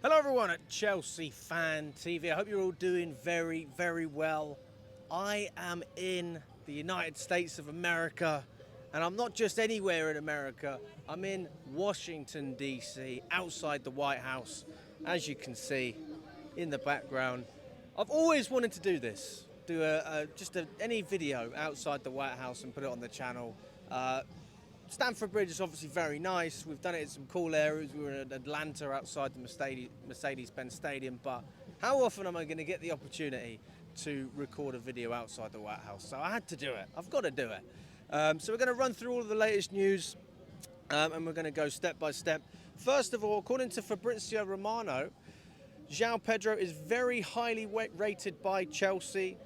Hello everyone at Chelsea Fan TV. I hope you're all doing very, very well. I am in the United States of America, and I'm not just anywhere in America. I'm in Washington, D.C., outside the White House, as you can see in the background. I've always wanted to do this, do any video outside the White House and put it on the channel. Stamford Bridge is obviously very nice. We've done it in some cool areas. We were in Atlanta outside the Mercedes-Benz Stadium, but how often am I going to get the opportunity to record a video outside the White House? So I had to do it. I've got to do it. So we're going to run through all of the latest news, and we're going to go step by step. First of all, according to Fabrizio Romano, João Pedro is very highly rated by Chelsea,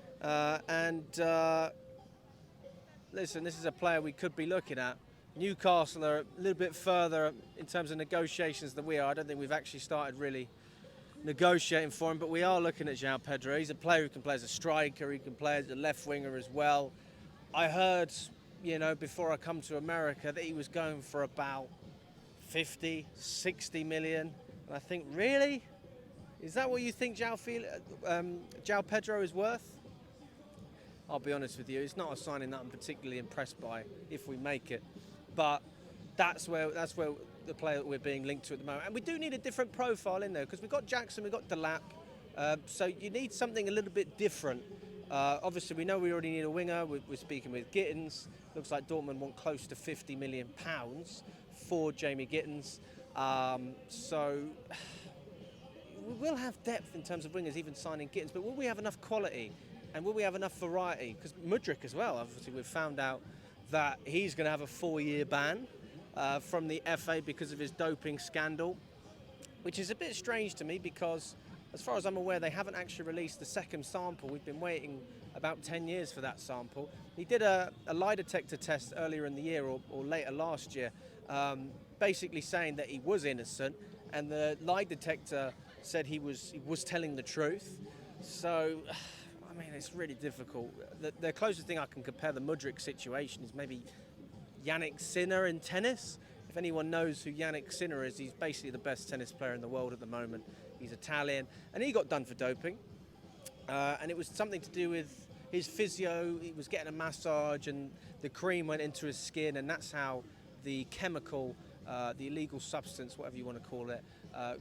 listen, this is a player we could be looking at. Newcastle are a little bit further in terms of negotiations than we are. I don't think we've actually started really negotiating for him, but we are looking at João Pedro. He's a player who can play as a striker, he can play as a left winger as well. I heard, before I come to America that he was going for about 50, 60 million. And I think, really? Is that what you think João Pedro is worth? I'll be honest with you, it's not a signing that I'm particularly impressed by if we make it. But that's where the player that we're being linked to at the moment. And we do need a different profile in there because we've got Jackson, we've got Delap. So you need something a little bit different. Obviously, we know we already need a winger. We're speaking with Gittins. Looks like Dortmund want close to £50 million for Jamie Gittins. So we will have depth in terms of wingers, even signing Gittins. But will we have enough quality? And will we have enough variety? Because Mudryk as well, obviously, we've found out that he's going to have a 4-year ban from the FA because of his doping scandal, which is a bit strange to me because, as far as I'm aware, they haven't actually released the second sample. We've been waiting about 10 years for that sample. He did a lie detector test earlier in the year or later last year, basically saying that he was innocent, and the lie detector said he was telling the truth. So I mean, it's really difficult. The closest thing I can compare the Mudryk situation is maybe Yannick Sinner in tennis. If anyone knows who Yannick Sinner is, he's basically the best tennis player in the world at the moment. He's Italian, and he got done for doping. And it was something to do with his physio. He was getting a massage, and the cream went into his skin, and that's how the chemical, the illegal substance, whatever you want to call it,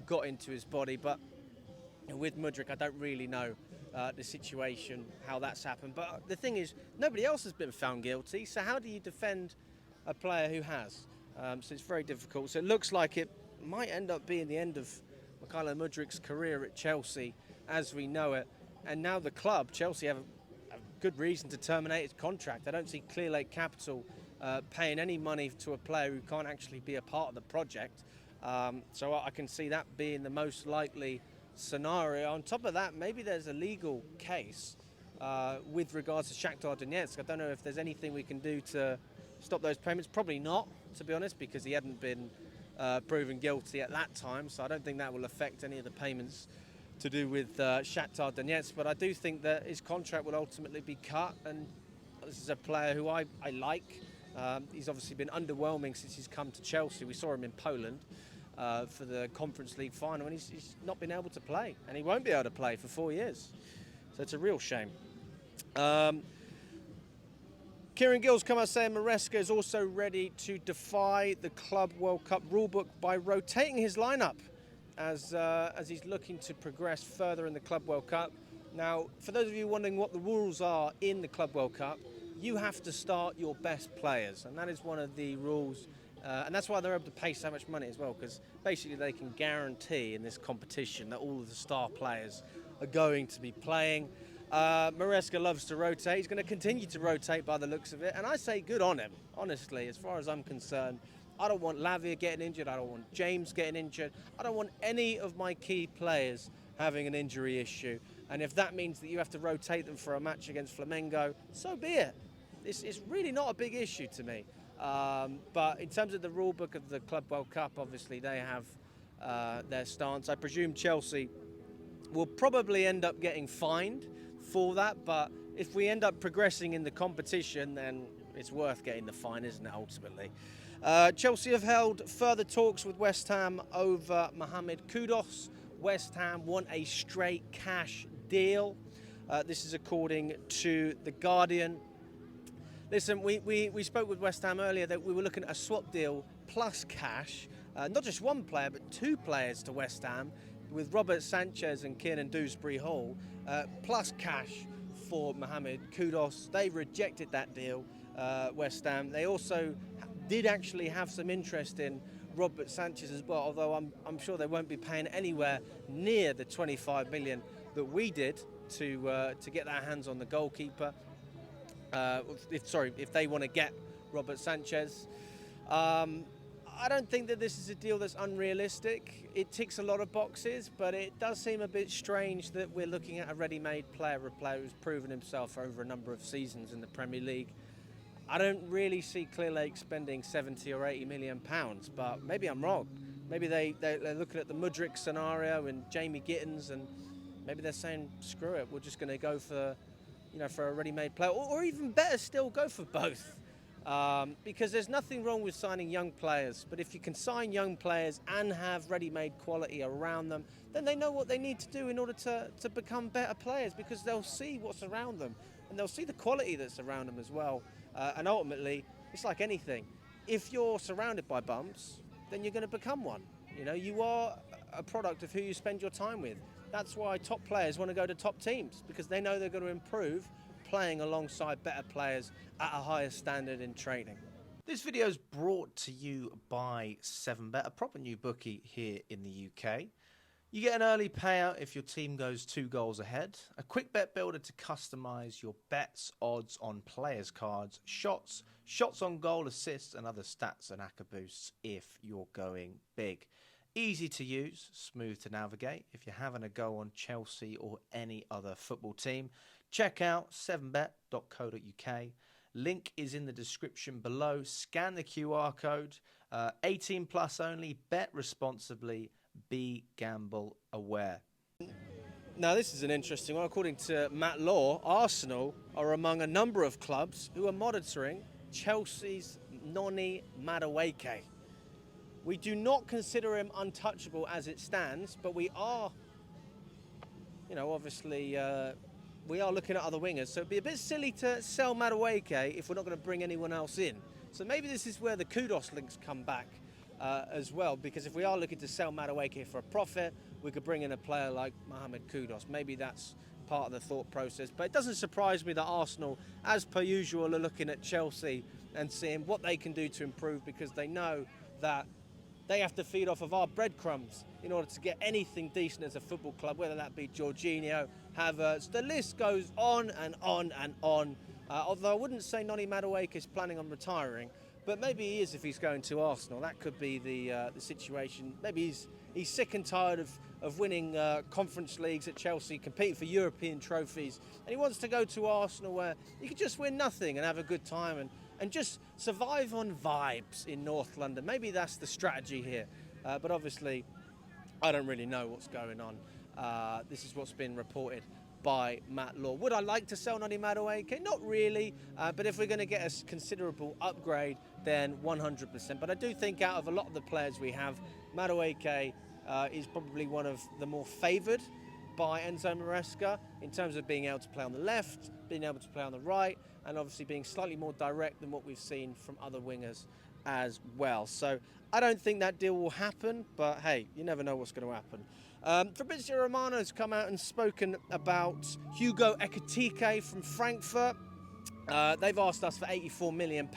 got into his body. But with Mudryk, I don't really know the situation, how that's happened. But the thing is, nobody else has been found guilty, so how do you defend a player who has? So it's very difficult. So it looks like it might end up being the end of Mykhailo Mudryk's career at Chelsea as we know it. And now the club, Chelsea, have a good reason to terminate his contract. I don't see Clear Lake Capital paying any money to a player who can't actually be a part of the project. So I can see that being the most likely scenario. On top of that, maybe there's a legal case with regards to Shakhtar Donetsk. I don't know if there's anything we can do to stop those payments. Probably not, to be honest, because he hadn't been proven guilty at that time. So I don't think that will affect any of the payments to do with Shakhtar Donetsk. But I do think that his contract will ultimately be cut. And this is a player who I like. He's obviously been underwhelming since he's come to Chelsea. We saw him in Poland for the Conference League final, and he's not been able to play, and he won't be able to play for 4 years. So it's a real shame. Kieran Gill's come out saying Maresca is also ready to defy the Club World Cup rulebook by rotating his lineup as he's looking to progress further in the Club World Cup. Now, for those of you wondering what the rules are in the Club World Cup, you have to start your best players, and that is one of the rules. And that's why they're able to pay so much money as well, because basically they can guarantee in this competition that all of the star players are going to be playing. Maresca loves to rotate. He's going to continue to rotate by the looks of it. And I say good on him, honestly, as far as I'm concerned. I don't want Lavia getting injured. I don't want James getting injured. I don't want any of my key players having an injury issue. And if that means that you have to rotate them for a match against Flamengo, so be it. It's really not a big issue to me. But in terms of the rule book of the Club World Cup, obviously they have their stance. I presume Chelsea will probably end up getting fined for that, but if we end up progressing in the competition, then it's worth getting the fine, isn't it, ultimately? Chelsea have held further talks with West Ham over Mohamed Kudus, West Ham want a straight cash deal. This is according to The Guardian. Listen, we spoke with West Ham earlier that we were looking at a swap deal plus cash, not just one player, but two players to West Ham, with Robert Sanchez and Kiernan Dewsbury-Hall, plus cash for Mohamed Kudus. They rejected that deal, West Ham. They also did actually have some interest in Robert Sanchez as well, although I'm sure they won't be paying anywhere near the 25 million that we did to get their hands on the goalkeeper. If they want to get Robert Sanchez. I don't think that this is a deal that's unrealistic. It ticks a lot of boxes, but it does seem a bit strange that we're looking at a ready-made player, a player who's proven himself over a number of seasons in the Premier League. I don't really see Clearlake spending 70 or 80 million pounds, but maybe I'm wrong. Maybe they're looking at the Mudryk scenario and Jamie Gittins, and maybe they're saying, screw it, we're just going to go for a ready-made player, or even better still, go for both. Because there's nothing wrong with signing young players, but if you can sign young players and have ready-made quality around them, then they know what they need to do in order to become better players, because they'll see what's around them and they'll see the quality that's around them as well. And ultimately, it's like anything. If you're surrounded by bumps, then you're going to become one. You are a product of who you spend your time with. That's why top players want to go to top teams, because they know they're going to improve playing alongside better players at a higher standard in training. This video is brought to you by 7Bet, a proper new bookie here in the UK. You get an early payout if your team goes 2 goals ahead, a quick bet builder to customise your bets, odds on players' cards, shots on goal, assists and other stats and ACCA boosts if you're going big. Easy to use, smooth to navigate. If you're having a go on Chelsea or any other football team, check out 7bet.co.uk. Link is in the description below. Scan the QR code. 18 plus only. Bet responsibly. Be gamble aware. Now this is an interesting one. According to Matt Law, Arsenal are among a number of clubs who are monitoring Chelsea's Noni Madueke. We do not consider him untouchable as it stands, but we are, obviously, we are looking at other wingers. So it'd be a bit silly to sell Madueke if we're not going to bring anyone else in. So maybe this is where the Kudus links come back as well, because if we are looking to sell Madueke for a profit, we could bring in a player like Mohamed Kudus. Maybe that's part of the thought process. But it doesn't surprise me that Arsenal, as per usual, are looking at Chelsea and seeing what they can do to improve, because they know that they have to feed off of our breadcrumbs in order to get anything decent as a football club, whether that be Jorginho, Havertz. The list goes on and on and on. Although I wouldn't say Noni Madueke is planning on retiring, but maybe he is if he's going to Arsenal. That could be the situation. Maybe he's sick and tired of winning conference leagues at Chelsea, competing for European trophies, and he wants to go to Arsenal where he could just win nothing and have a good time and just survive on vibes in North London. Maybe that's the strategy here. But obviously, I don't really know what's going on. This is what's been reported by Matt Law. Would I like to sell Noni Madueke? Not really, but if we're going to get a considerable upgrade, then 100%. But I do think out of a lot of the players we have, Madueke is probably one of the more favoured by Enzo Maresca in terms of being able to play on the left, being able to play on the right, and obviously being slightly more direct than what we've seen from other wingers as well. So I don't think that deal will happen, but hey, you never know what's going to happen. Fabrizio Romano has come out and spoken about Hugo Ekitike from Frankfurt. They've asked us for £84 million,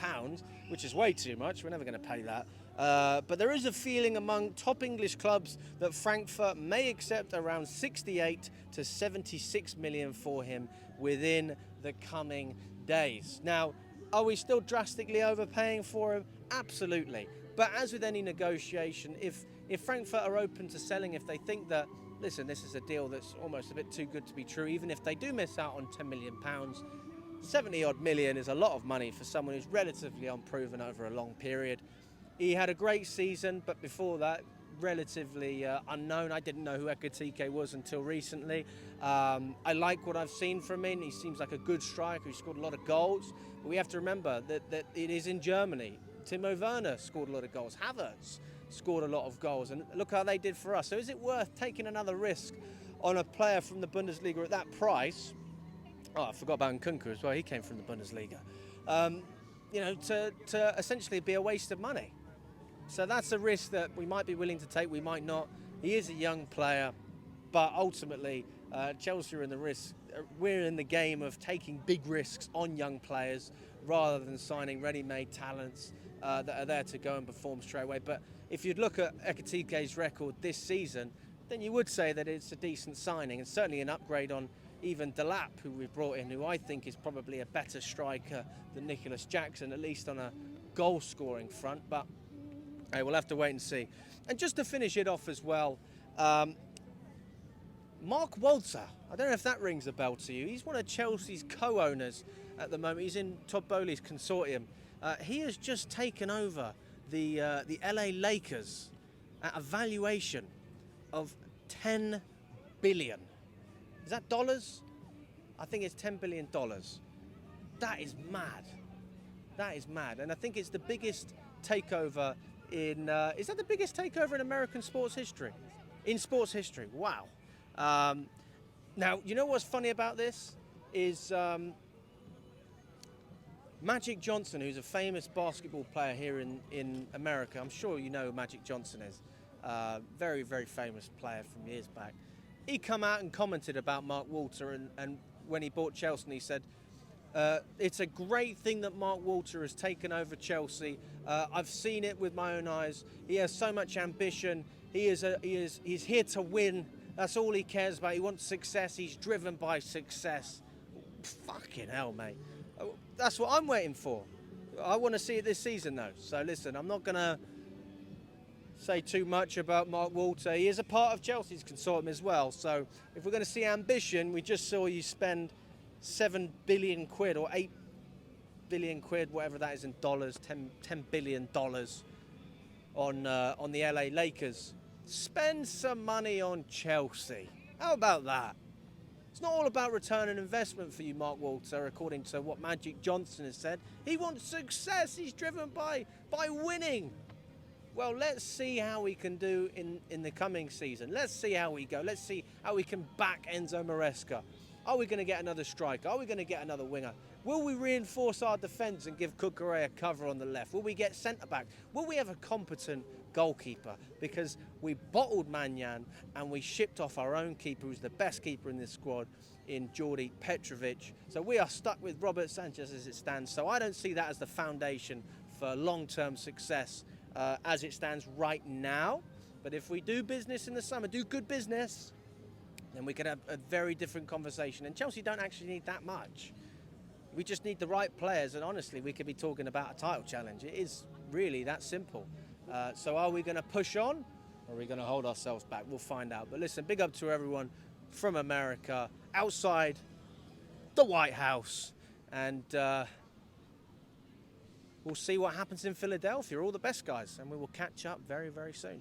which is way too much. We're never going to pay that. But there is a feeling among top English clubs that Frankfurt may accept around 68 to 76 million for him within the coming days. Now, are we still drastically overpaying for him? Absolutely. But as with any negotiation, if Frankfurt are open to selling, if they think that, listen, this is a deal that's almost a bit too good to be true, even if they do miss out on £10 million, 70 odd million is a lot of money for someone who's relatively unproven over a long period. He had a great season, but before that, relatively unknown. I didn't know who Ekitike was until recently. I like what I've seen from him. He seems like a good striker who scored a lot of goals. But we have to remember that it is in Germany. Timo Werner scored a lot of goals. Havertz scored a lot of goals. And look how they did for us. So is it worth taking another risk on a player from the Bundesliga at that price? Oh, I forgot about Nkunku as well. He came from the Bundesliga. You know, to essentially be a waste of money. So that's a risk that we might be willing to take, we might not. He is a young player, but ultimately Chelsea are in the risk. We're in the game of taking big risks on young players rather than signing ready-made talents that are there to go and perform straight away. But if you'd look at Ekitike's record this season, then you would say that it's a decent signing and certainly an upgrade on even Delap, who we brought in, who I think is probably a better striker than Nicholas Jackson, at least on a goal-scoring front. But hey, we'll have to wait and see. And just to finish it off as well, Mark Walter, I don't know if that rings a bell to you. He's one of Chelsea's co-owners at the moment. He's in Todd Bowley's consortium. He has just taken over the LA Lakers at a valuation of $10 billion. Is that dollars? I think it's $10 billion. That is mad. That is mad. And I think it's the biggest takeover in... is that the biggest takeover in American sports history? In sports history. Wow. Now, you know what's funny about this? Is Magic Johnson, who's a famous basketball player here in America. I'm sure you know who Magic Johnson is. Very, very famous player from years back. He come out and commented about Mark Walter and when he bought Chelsea, and he said, it's a great thing that Mark Walter has taken over Chelsea. I've seen it with my own eyes. He has so much ambition. He's here to win. That's all he cares about. He wants success. He's driven by success. Fucking hell, mate. That's what I'm waiting for. I want to see it this season, though. So listen, I'm not going to say too much about Mark Walter. He is a part of Chelsea's consortium as well. So if we're going to see ambition, we just saw you spend 7 billion quid or 8 billion quid, whatever that is in dollars, $10 billion on the LA Lakers. Spend some money on Chelsea. How about that? It's not all about return on investment for you, Mark Walter, according to what Magic Johnson has said. He wants success. He's driven by winning. Well, let's see how we can do in the coming season. Let's see how we go. Let's see how we can back Enzo Maresca. Are we going to get another striker? Are we going to get another winger? Will we reinforce our defence and give Cucurella cover on the left? Will we get centre-back? Will we have a competent goalkeeper? Because we bottled Manyan and we shipped off our own keeper, who's the best keeper in this squad, in Jordi Petrovic. So we are stuck with Robert Sanchez as it stands. So I don't see that as the foundation for long-term success as it stands right now. But if we do business in the summer, do good business, then we could have a very different conversation. And Chelsea don't actually need that much. We just need the right players, and honestly, we could be talking about a title challenge. It is really that simple. So are we going to push on, or are we going to hold ourselves back? We'll find out. But listen, big up to everyone from America, outside the White House, and we'll see what happens in Philadelphia. All the best, guys, and we will catch up very, very soon.